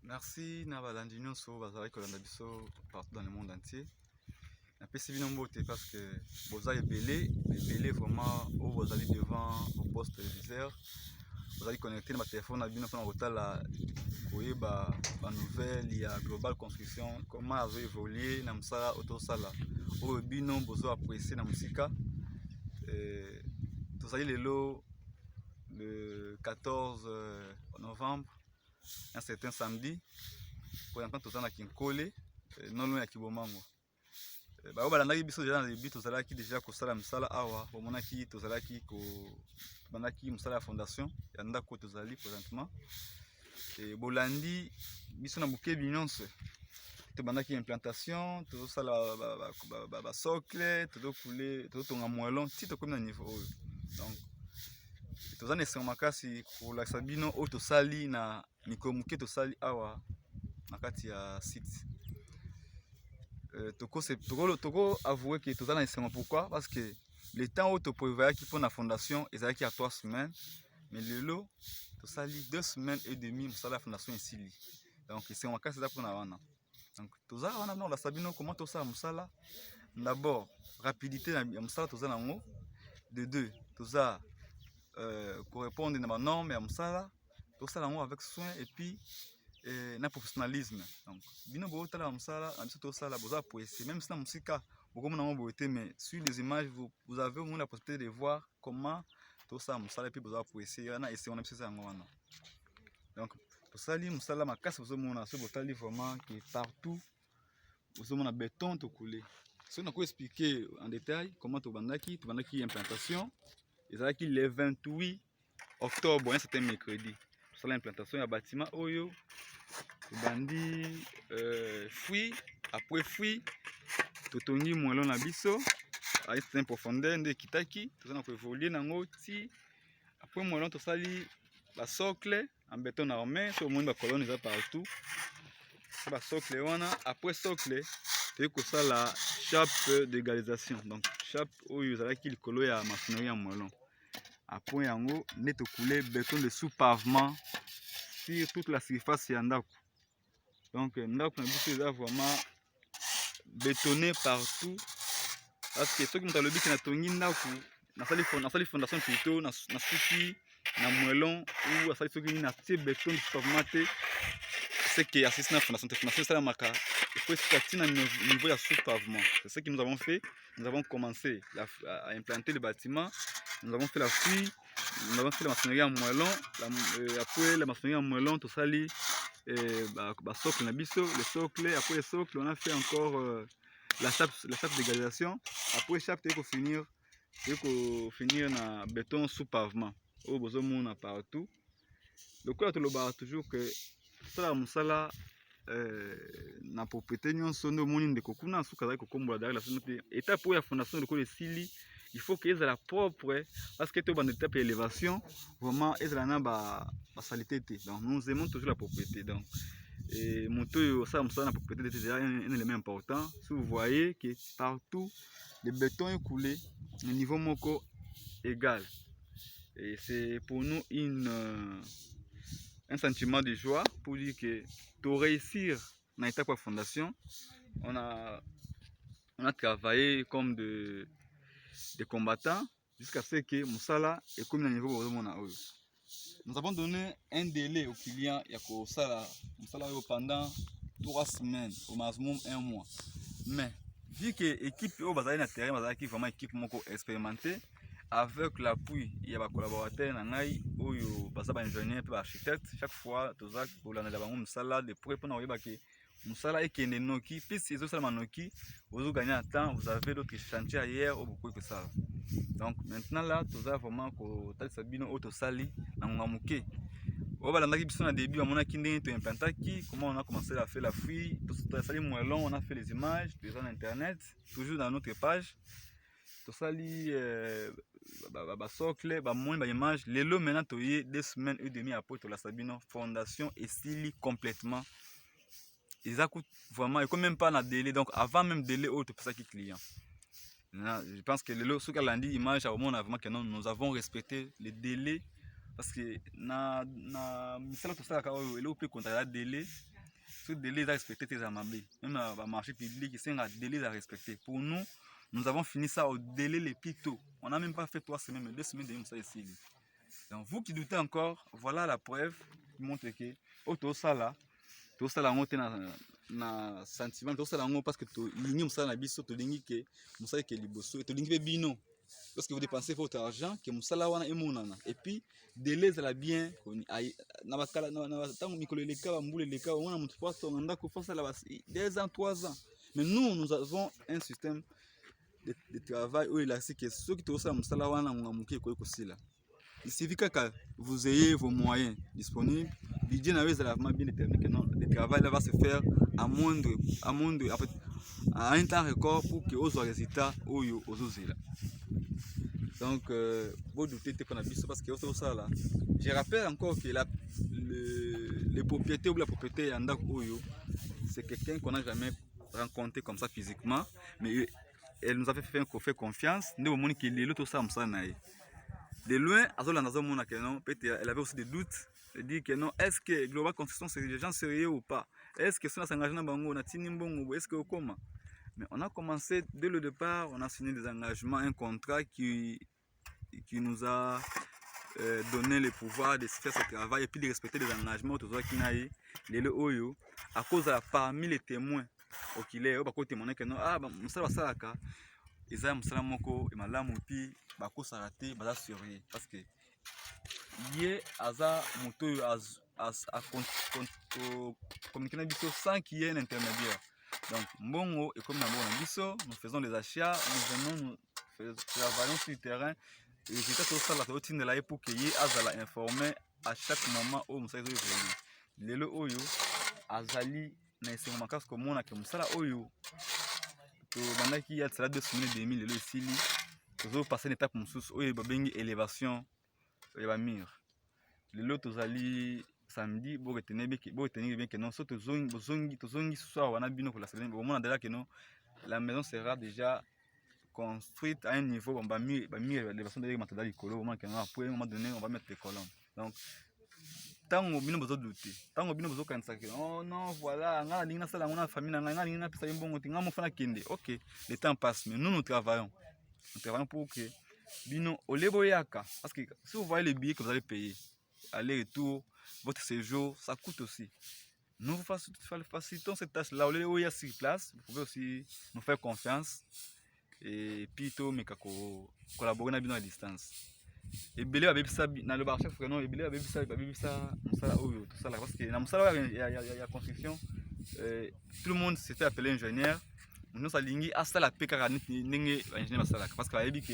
Merci na balandi nyonso bazali kolanda biso partout dans le monde entier. Napesi bino mbote parce que bozali ebele vraiment oyo bozali devant vos postes téléviseurs. Bozali connecté na batelefone na bino mpona kotala koyeba banouvelle ya Global Construction comment azo évoluer na mosala oyo tosala oyo bino bozo apprécier na mosika. Tozali lelo le 14 novembre, un certain samedi, pour l'instant tous na Kinkole, non loin ya Kibomango. Ba balandaki biso déjà na début tozalaki déjà kosala misala awa, bomonaki tozalaki ko bandaki misala ya fondation ya ndako tozali présentement. Et bolandi biso na bukebi nyonso. Tobandaki implantation, tozosala ba socle, tozokule, tozotonga moelon, ti tokomi na niveau oyo. Donc tozana esengo makasi kolakisa bino oyo tosali na mikolo moke tosali awa na kati ya site. Toko avouer que tozana esengo pourquoi? Parce que le temps où toprévoyaki pour la fondation ezalaki à 3 semaines, mais lelo tosali 2 semaines et demie mosala ya fondation esili. Donc esengo makasi eza mpona wana. Donc tozala wana bino kolakisa bino comment tosala mosala. D'abord rapidité ya mosala tozala nango. De deux, toza correspondre à ma norme et à mosala, tout ça avec soin et puis na professionnalisme. Donc bino bo tala mosala na biso to sala boza apprécier même si na musika beaucoup na mo beauté mais sur les images vous avez au moins la possibilité de voir comment tout ça mosala et puis boza apprécier na essayer on a biso ça ngwana. Donc to sali mosala makasi bozo mona so botali vraiment que partout bozo mona béton to couler. Si on a expliqué en détail comment tu bandaki implantation. Ezalaki le 28 octobre, un certain mercredi. Sur l'implantation du bâtiment Oyo, bandi fruit, après fruit, totongi moelon na biso, à une profondeur de kitaki, tout ça on peut évoluer nango ti. Après moelon to sali ba socle en béton armé, sur le monde ba colonne est partout. Ba socle wana, après socle, c'est que ça la chape d'égalisation. Donc chape Oyo ezalaki likolo ya maçonnerie en moelon. Après yango neto couler béton de sous-pavement sur toute la surface ya ndako. Donc ndako na biso eza vraiment bétonné partout parce que soki moto alobi ke na tongi ndako nasali fondation plutôt na suki na moelon ou asali soki na tie béton de sous-pavement te c'est que assiste na fondation ça la marque il faut se na niveau ya sous-pavement. C'est ce que nous avons fait. Nous avons commencé à implanter le bâtiment. Nous avons fait la fuite, nous avons fait la maçonnerie en moellon. Après la maçonnerie en moellon, tout ça, le socle, le socle. Après le socle, on a fait encore la chape d'égalisation. Après chape, il faut finir na béton sous pavement. Au besoin de partout. Donc là, tu le toujours que ça, la na propriété nyonso ndo moni ndeko kuna suka za kokombola derrière la sonnerie étape pour la fondation de ko sili il faut que ezala propre parce que to bande étape élévation vraiment ezala na ba saleté. Donc nous aimons toujours la propriété. Donc et moto ça la propriété c'est un élément important. Si vous voyez que partout le béton est coulé au niveau moko égal et c'est pour nous un sentiment de joie pour dire que pour réussir dans l'étape de fondation, on a travaillé comme des combattants jusqu'à ce que Moussala est comme le niveau de mon. Nous avons donné un délai au client pendant 3 semaines, au maximum 1 mois. Mais vu que l'équipe au bazar na terrain, bazar qui vraiment équipe moko expérimentée avec l'appui il y a des collaborateurs nangai oyo basa ba ingénieur et ba architecte chaque fois toza pour la bango musala de près pour na oyeba que musala ekende noki puis ces autres manoki vous gagnez en temps, vous avez d'autres chantiers ailleurs au beaucoup que ça. Donc maintenant là toza vraiment ko talisa bino auto sali na ngamuke o balandaki biso na début à mon akinde to implantaki comment on a commencé à faire la fuite tout sali moellon on a fait les images sur internet toujours dans notre page tout sali ba socle ba moins ba image lelo maintenant toyé 2 semaines et demie après to la sabino fondation et style complètement ils a coûte vraiment et quand même pas na délai donc avant même délai autre pour ça qui client. Je pense que lelo ce qu'elle a dit image au monde vraiment que non nous avons respecté les délais parce que na misala tout ça ka lelo peut contrat délai ce délai à respecter tes amabés. Même dans le marché public, c'est un délai à respecter. Pour nous, nous avons fini ça au délai les plus tôt. On n'a même pas fait 3 semaines, mais 2 semaines de ça ici. Donc vous qui doutez encore, voilà la preuve qui montre que auto ça là, tout ça là on est na sentiment, tout ça là on parce que tu ligne ça na biso to lingi que musala que liboso et to lingi bino. Parce que vous dépensez votre argent que musala wana emonana et puis délai ça la bien na bakala na tango mikolo leka ba mbule leka wana mutu poso nganda ko fosa la 2 ans 3 ans. Mais nous avons un système de travail où il a dit que ceux qui te osala musala wana ngamuke ko ekosila. Il suffit que vous ayez vos moyens disponibles. Budget n'a pas bien déterminé que non, le travail là va se faire à un temps record pour que aux résultats aux là. Donc, vous doutez qu'on a vu ça parce que ça là. Je rappelle encore que le propriétaire ou la propriétaire en Oyo, c'est quelqu'un qu'on n'a jamais rencontré comme ça physiquement, mais elle nous avait fait confiance. Nous avons dit qu'il est l'autre ça, de loin, elle avait aussi des doutes. Elle dit que non, est-ce que Global Construction, c'est des gens sérieux ou pas? Est-ce que ça s'engage dans Bango, est-ce que comment? Mais on a commencé dès le départ, on a signé des engagements, un contrat qui nous a donné le pouvoir de faire ce travail et puis de respecter les engagements à cause de parmi les témoins qu'il est, on témoigner que non, ça va ils ont musala moko et malamu pi bako sarate baza surveiller parce que yé aza moto a communiquer na biso sans qu'il y ait un intermédiaire. Donc mbongo et comme na mbongo biso nous faisons les achats, nous travaillons sur le terrain et résultat tout ça la routine de la pour que yé azala informé à chaque moment où musala zo évoluer. Lelo oyo azali na esengo makasi komona ke musala oyo bandaki ya tsala 2 semaines et demie lelo esili tozo passer une étape mosusu oyo babengi élévation ya ba mur. Lelo tozali samedi bo retenir bien que non so tozongi soir wana bino pour la semaine au moment déjà que non la maison sera déjà construite à un niveau ba mur élévation de matériel likolo au moment que non après un moment donné on va mettre les colonnes. Donc tango bino bozo douter tango bino bozo kanisa que oh non voilà ngala linga sala ngona famille ngala linga pesa mbongo tinga mo fana kende. OK, le temps passe mais nous travaillons pour que bino olebo yaka parce que si vous voyez les billets que vous allez payer aller-retour votre séjour ça coûte aussi. Nous facilitons cette tâche là olebo ya sur place, vous pouvez aussi nous faire confiance et puis to mekako collaborer na bino à distance. Et belé va bebisa na le marché frère non et belé va bebisa musala oyo tout ça là parce que na musala il y a construction tout le monde s'était appelé ingénieur nous ça lingi asta la peka ninge ingénieur basala parce que ayebi que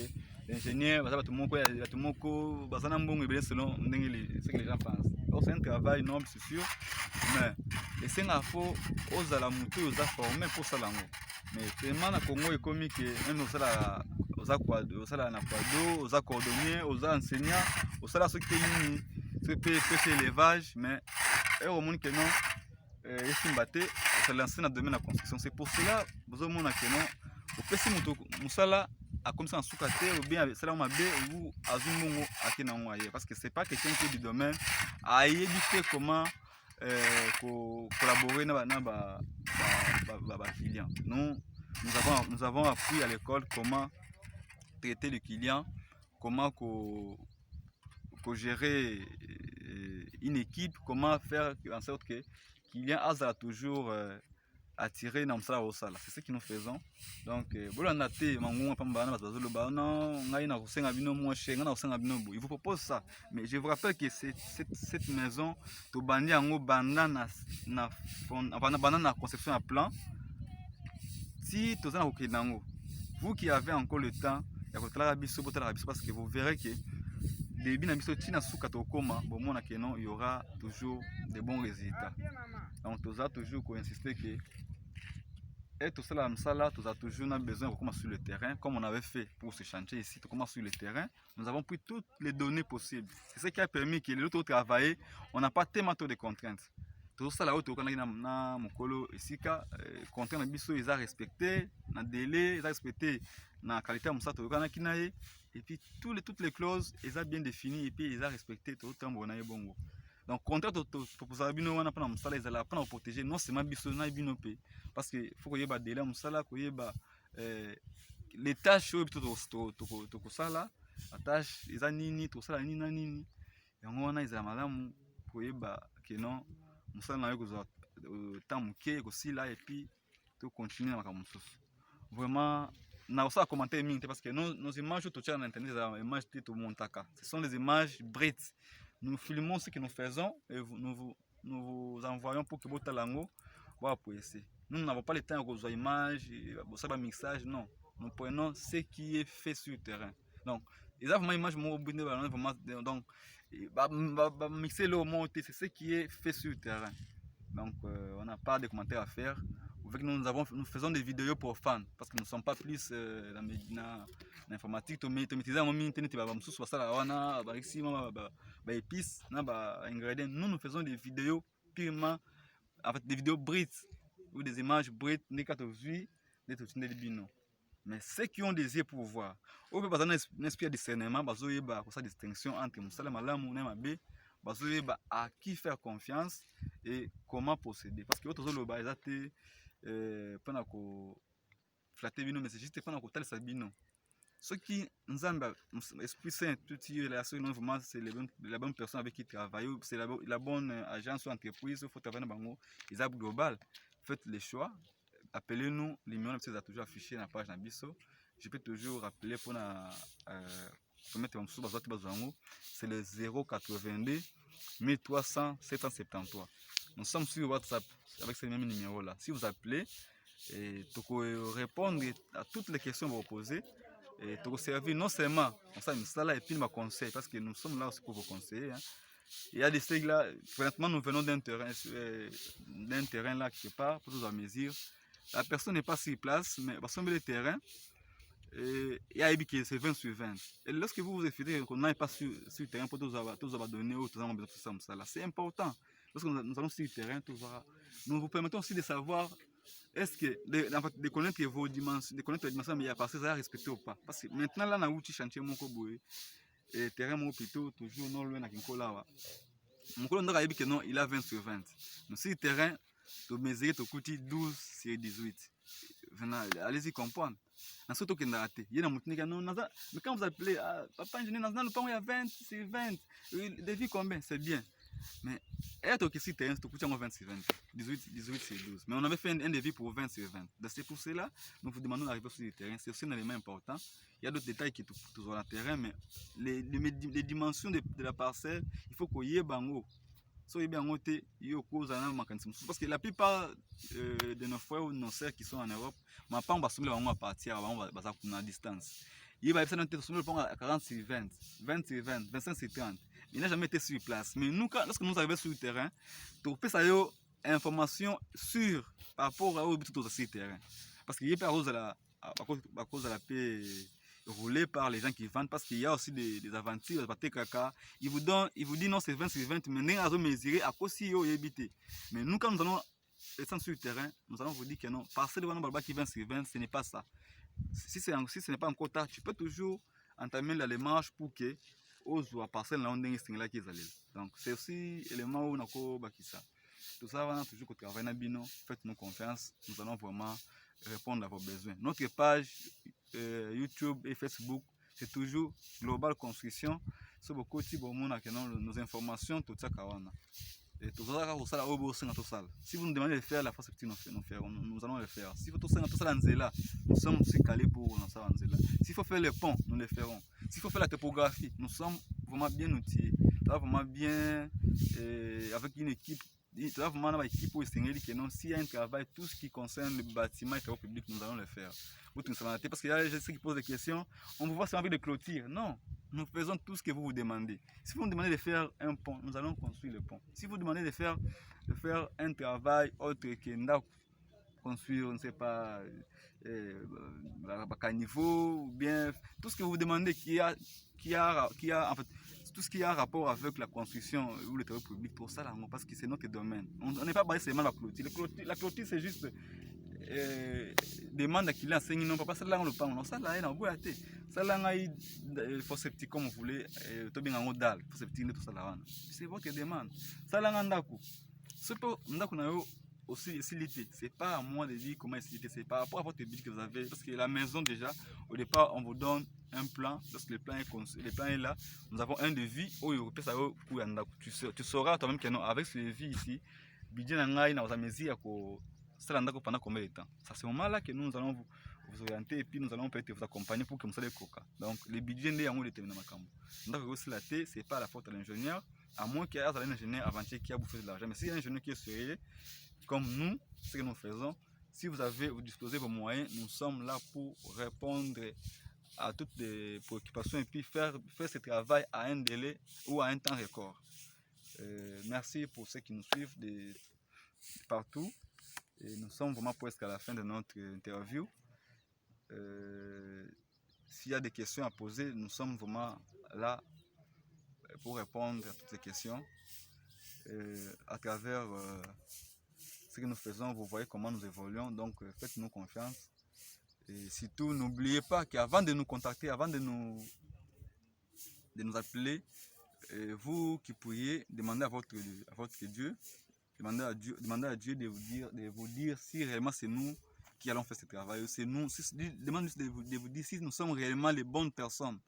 ingénieur basala tout moko basana mbongo belé selon ce que les gens pensent. Alors c'est un travail noble c'est sûr mais et c'est un faux aux ala mutu aux formés pour ça là mais tellement na Congo ekomi que même osala aux coordonniers, aux enseignants, aux salariés qui fait l'élevage, mais au monde que non, ils sont battus, ça lance dans le domaine de la construction. C'est pour cela que vous avez que non, au PC Moussala a comme ça en sous-caté ou bien c'est là on ou azumongo à Kenaouaye parce que c'est pas quelqu'un qui est du domaine à éviter comment collaborer dans les clients. Nous avons appris à l'école comment traiter le client, comment gérer une équipe, comment faire en sorte que le client a toujours attiré dans ça au sala. C'est ce que nous faisons. Donc, il vous propose ça. Mais je vous rappelle que cette maison, la conception à plan, si vous qui avez encore le temps, parce que vous verrez que il y aura toujours de bons résultats. Donc, tu as toujours insister que et tout cela, tu as toujours besoin de commencer sur le terrain, comme on avait fait pour ce chantier ici. Tu commences sur le terrain, nous avons pris toutes les données possibles. C'est ce qui a permis que l'autre travailler, on n'a pas tellement de contraintes. Tout ça là-haut, mon colo ici, contraintes ils ont respecté, dans délai, ils ont respecté la qualité et puis toutes les clauses, ils ont bien défini et puis ils ont respecté tout le temps. Donc contraire topozala bino wana mpona mosala ezala mpona koprotéger non seulement biso na bino mpe parce que faut koyeba délai mosala koyeba les tâches oyo tokosala atâche eza nini tokosala nini na nini yango wana ezala malamu koyeba ke non mosala na yo kozwa temps moke ekosila epuis tocontinue na makambo mosusu vraiment na kosala commentaire mingi te parce que nos images oyo totiaka na internet ezala image te tomontaka ce sont des images brites. Nous filmons ce que nous faisons et nous vous envoyons pour que vous appréciez. Nous n'avons pas le temps de voir images, de mixage, non. Nous prenons ce qui est fait sur le terrain. Donc, ils ont vraiment image donc mixer le monter, c'est ce qui est fait sur le terrain. Donc, on n'a pas de commentaires à faire. Nous faisons des vidéos pour fans parce que nous ne sommes pas plus dans l'informatique. Nous faisons des vidéos purement, en fait, des vidéos brites ou des images brites. Mais ceux qui ont des yeux pour voir, on peut pas un esprit de discernement, une distinction entre à qui faire confiance et comment procéder. Parce que pendant que flatter bino mais c'est juste pendant que tal sabino ce qui nous a esprit saint tout vraiment c'est la bonne personne avec qui travailler c'est la bonne agence ou entreprise faut travailler bango ils ont global faites les choix appelez-nous les numéros c'est toujours affiché dans la page nabiso je peux toujours rappeler pour mettre en dessous c'est le 082 1300 773. Nous sommes sur WhatsApp avec ce même numéro là. Si vous appelez, tu peux répondre à toutes les questions que vous posez et tu peux servir non seulement ça là et puis ma conseil parce que nous sommes là aussi pour vous conseiller. Hein. Il y a des steaks là, présentement nous venons d'un terrain là quelque part pour nous en mesure. La personne n'est pas sur place, mais parce qu'on met le terrain. Et il y a que c'est 20 sur 20. Et lorsque vous vous effectuez qu'on n'est pas sur le terrain pour tous abandonner ou tous avoir ça, c'est important. Lorsque nous allons sur le terrain, nous vous permettons aussi de savoir est-ce que de connaître vos dimensions, de connaître les dimensions, mais il y a pas ça à respecter ou pas. Parce que maintenant là, on a un chantier mon koboé et terrain mon plutôt toujours non loin à Kinkola. Mon collègue a dit que non, il a 20 sur 20. Mais si le terrain, tu mesures tu coûtes 12 sur 18. Allez-y comprendre. Surtout qu'il y a mais quand vous appelez papa ingénieur national, le pan il y a 20 sur 20. Le devis combien? C'est bien. Mais être au si terrain, tu coûtes 20 sur 20. 18 sur 12. Mais on avait fait un devis pour 20 sur 20. C'est pour cela nous vous demandons d'arriver sur le terrain. C'est aussi un élément important. Il y a d'autres détails qui sont sur le terrain, mais les dimensions de la parcelle, il faut qu'il y ait bango. Parce que la plupart de nos frères ou nos sœurs qui sont en Europe, ma part, on va partir à distance. Il va à 40 sur 20, 20 sur 20, 25 sur 30. Il n'a jamais été sur place. Mais nous, lorsque nous arrivons sur le terrain, tu peux savoir information sûre par rapport à tout sur le terrain. Parce qu'il y a à cause de la paix roulé par les gens qui vendent parce qu'il y a aussi des aventures, ils vous disent non c'est 20 sur 20 mais nous allons mesurer à cause si éviter. Mais nous quand nous allons descendre sur le terrain, nous allons vous dire que non, parcelle de qui 20 sur 20, ce n'est pas ça. Si ce n'est pas encore tard, tu peux toujours entamer la démarche pour que aux parcelles là on là qui donc c'est aussi élément où on a ça. Tout ça va toujours que travailler na bino, faites-nous confiance, nous allons vraiment répondre à vos besoins. Notre page YouTube et Facebook, c'est toujours Global Construction. C'est beaucoup de nos informations, tout ça. Et tout ça, si vous nous demandez de faire la force que nous allons le faire. Si vous nous sommes aussi calés pour nous faire. S'il faut faire les ponts, nous le ferons. S'il faut faire la topographie, nous sommes vraiment bien outillés. Vraiment bien avec une équipe. Il y a vraiment une équipe pour essayer que non, s'il y a un travail, tout ce qui concerne le bâtiment et les travaux publics, nous allons le faire. Parce qu'il y a des gens qui posent des questions, on vous voit sans envie de clôture. Non, nous faisons tout ce que vous vous demandez. Si vous nous demandez de faire un pont, nous allons construire le pont. Si vous demandez de faire un travail autre que construire, on ne sait pas, caniveau, ou bien tout ce que vous demandez qui a en fait, tout ce qui a rapport avec la construction ou le travail public, tout ça là, parce que c'est notre domaine. On n'est pas basé seulement la clôture. La clôture c'est juste demande à client c'est non papa ça là le pan non ça là na boya te ça là ngai faut sceptique comme vous voulez to bien en dal faut sceptique tout ça là c'est votre demande ça là ndako surtout ndako na yo aussi facilité c'est pas à moi de dire comment facilité c'est par rapport à votre budget que vous avez parce que la maison déjà au départ on vous donne un plan lorsque le plan est là nous avons un devis au européen ça pour ndako tu sauras toi même que non avec ce devis ici budget na ngai na mesure ko ça l'andako pendant combien de temps. C'est à ce moment-là que nous allons vous orienter et puis nous allons peut-être vous accompagner pour que vous soyez coca. Donc le budget n'est en déterminé ma cambo. Donc aussi la T, c'est pas la faute de l'ingénieur, à moins qu'il y ait un ingénieur avant-hier qui a bouffé de l'argent. Mais s'il y a un ingénieur qui est sérieux, comme nous, ce que nous faisons, si vous disposez de vos moyens, nous sommes là pour répondre à toutes les préoccupations et puis faire ce travail à un délai ou à un temps record. Merci pour ceux qui nous suivent de partout. Et nous sommes vraiment presque à la fin de notre interview. S'il y a des questions à poser, nous sommes vraiment là pour répondre à toutes ces questions. À travers ce que nous faisons, vous voyez comment nous évoluons, donc faites-nous confiance. Et surtout, n'oubliez pas qu'avant de nous contacter, avant de nous appeler, vous qui pourriez demander à votre Dieu, demandez à Dieu de vous dire si réellement c'est nous qui allons faire ce travail. C'est nous, demandez de vous dire si nous sommes réellement les bonnes personnes.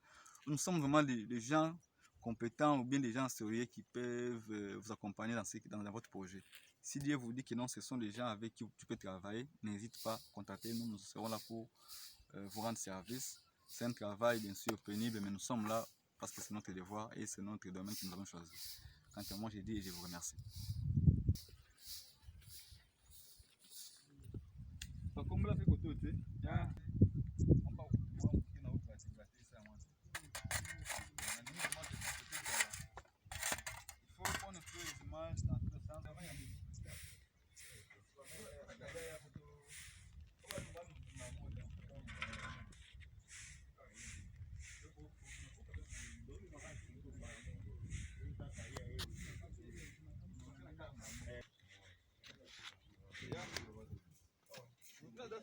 Nous sommes vraiment les gens compétents ou bien les gens sérieux qui peuvent vous accompagner dans votre projet. Si Dieu vous dit que non, ce sont les gens avec qui tu peux travailler, n'hésite pas, contactez-nous, nous serons là pour vous rendre service. C'est un travail bien sûr pénible, mais nous sommes là parce que c'est notre devoir et c'est notre domaine que nous avons choisi. Quant à moi, j'ai dit et je vous remercie. Comme là, c'est côté, il faut prendre un peu les images dans le sens.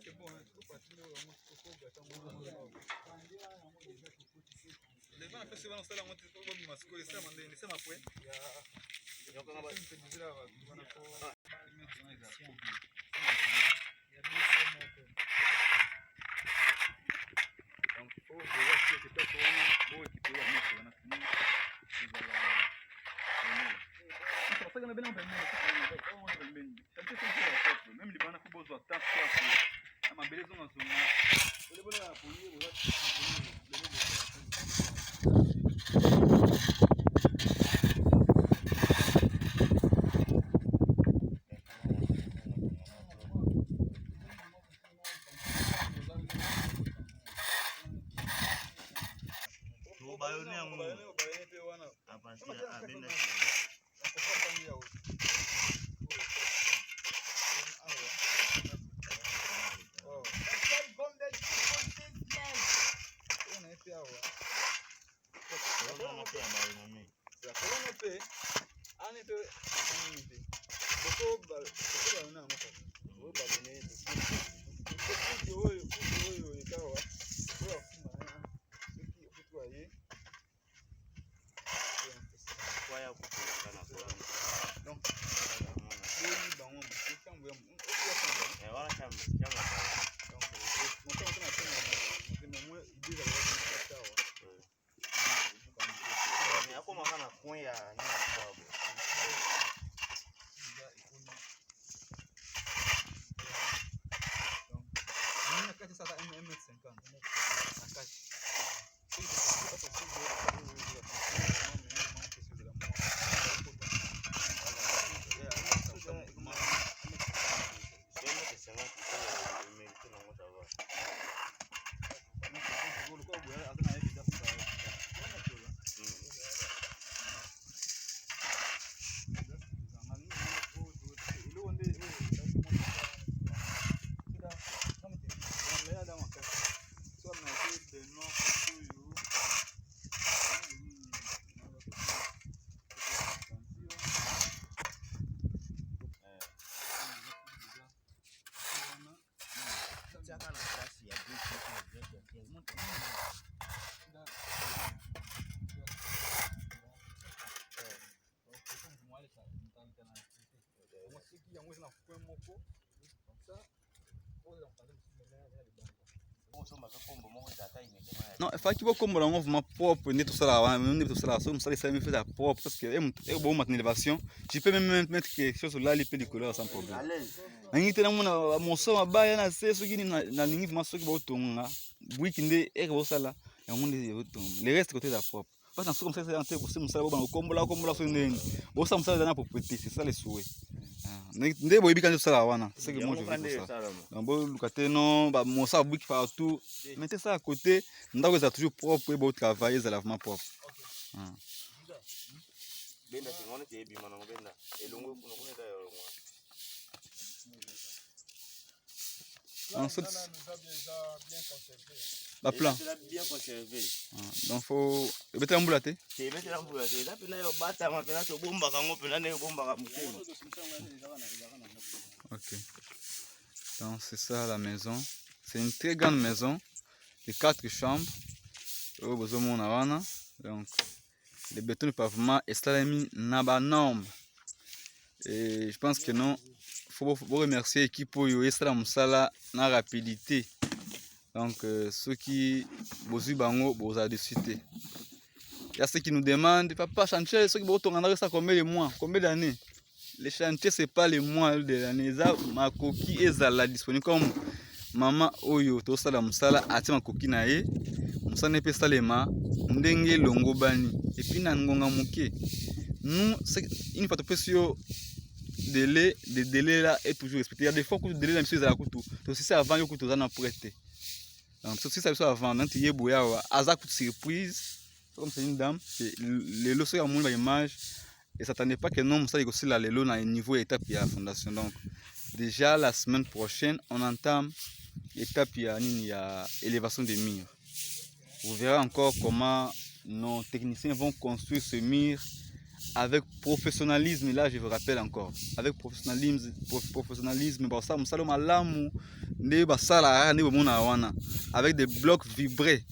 C'est bon, hein, tu peux partir au les gens font souvent ça, on te trouve au masque, et ça, c'est ma pointe. Donc, il faut voir si c'est pas pour équiper la mettre. Même les banques faut besoin tape quoi ma beleza na zona ole bola la police ole de Non, il faut que vous ayez un mouvement propre, tout ça, tout ça, ça me fait propre parce que c'est une bonne élévation. Tu peux même mettre quelque chose là, les pellicules sans problème. Nangite na mona moso mabaya na seso gini na ningi masoki ba otonga. Weekend e ko sala ya ngonde ye otonga. Le reste côté da propre. Parce que comme ça c'est en tête pour se musala ba kombola so ndeni. Bo sa musala na propriété, c'est ça les souhaits. Nde boyebi quand ça wana, c'est que moi je veux ça. Donc bo lukate non ba mosa bouki partout. Mettez ça à côté, ndako ça toujours propre et beau travail, ça lavement propre. Benda ngone te bi mana benda. Elongo kuno kuna da yo. Ensuite, la plan. Bien conservé. Donc faut mettre en boulaté. C'est mettre en boulaté. Là pena yo bata ma pena to bomba kango pena ne bomba ka mutema. OK. Donc c'est ça la maison. C'est une très grande maison de 4 chambres. Au besoin mon wana. Donc le béton de pavement est salami na ba norme. Et je pense que non faut remercier l'équipe pour yesala musala na rapidité. Donc ceux qui bozu bango boza de cité. Il y a ceux qui nous demandent papa chantier ceux qui vont tourner ça combien de mois, combien d'années. Les chantiers c'est pas les mois de l'année ça ma coquille ezala disponible comme maman oyo to sala musala ati ma coquille na ye. Musala ne peut salema ndenge longo bani et puis na ngonga muke. Nous c'est une fois de délai là est toujours respecté. Il y a des fois que le délai est à couteau. Donc si c'est avant, il y a couteau à prêter. Donc si c'est avant, quand il y a boya, à coup de surprise, comme c'est une dame, les lots sont à mon image et s'attendait pas que non, ça y aussi là les lots à un niveau étape à la fondation. Donc déjà la semaine prochaine, on entame étape il y a élévation des murs. Vous verrez encore comment nos techniciens vont construire ce mur. Avec professionnalisme, là je vous rappelle encore, avec professionnalisme, avec des blocs vibrés.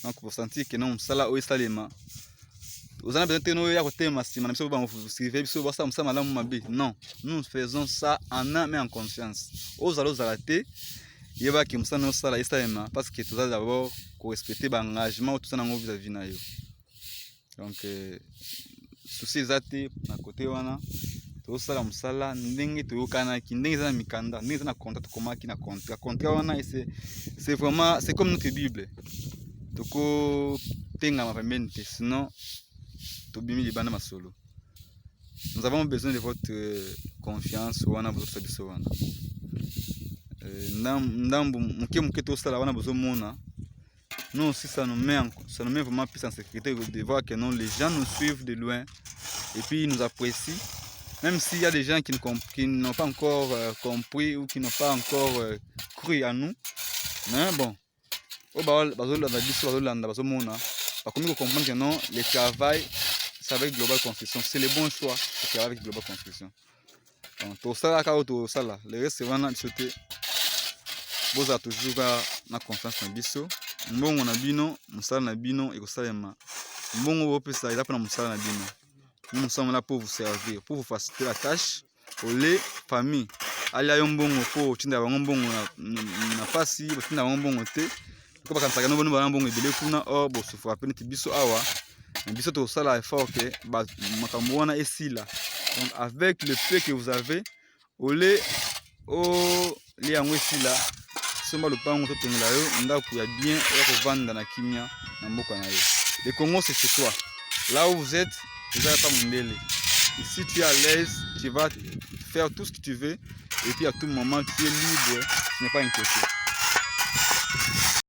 Donc pour sentir que non, ça là, non, nous faisons ça en âme et en conscience. Parce que tout ça d'abord, respecter l'engagement, tout ça vis-à-vis de nous. Donc souci zate na côté wana to sala musala ndenge to yokana ki ndenge za mikanda ndenge na contrat komaki na contrat wana c'est vraiment c'est comme notre bible toko tenga ma pembeni sinon to bimi libana masolo. Nous avons besoin de votre confiance wana bozo biso wana ndambu muke to sala wana bozo mona. Nous aussi, ça nous met vraiment plus en sécurité de voir que non, les gens nous suivent de loin et puis ils nous apprécient. Même s'il y a des gens qui n'ont pas encore compris ou qui n'ont pas encore cru à nous. Mais bon, comprendre que non, le travail, c'est avec Global Construction. C'est le bon choix de travailler avec Global Construction. Donc, tout ça, le reste, c'est vraiment de sauter. Vous avez toujours la confiance en biso. Mbongo na bino, musala na bino ekosalema. Mbongo opesa eza na musala na bino. Nous sommes là pour vous servir, pour vous faciliter la tâche. Ole famille. Ali ayo mbongo po tinda bango mbongo na pasi, tinda bango mbongo te. Ko ba kansaka no bonu ba mbongo ebele kuna o bo sufa pene tibiso awa. Biso to sala effort que ba makambo wana esila. Donc avec le peu que vous avez, ole o li yango esila. Le pango to tengela yo ndako ya bien ya kovanda na kimia na mboka na yo. Le Congo c'est chez toi. Là où vous êtes, vous n'avez pas mondele. Ici tu es à l'aise, tu vas faire tout ce que tu veux et puis à tout moment tu es libre, tu n'es pas inquiété.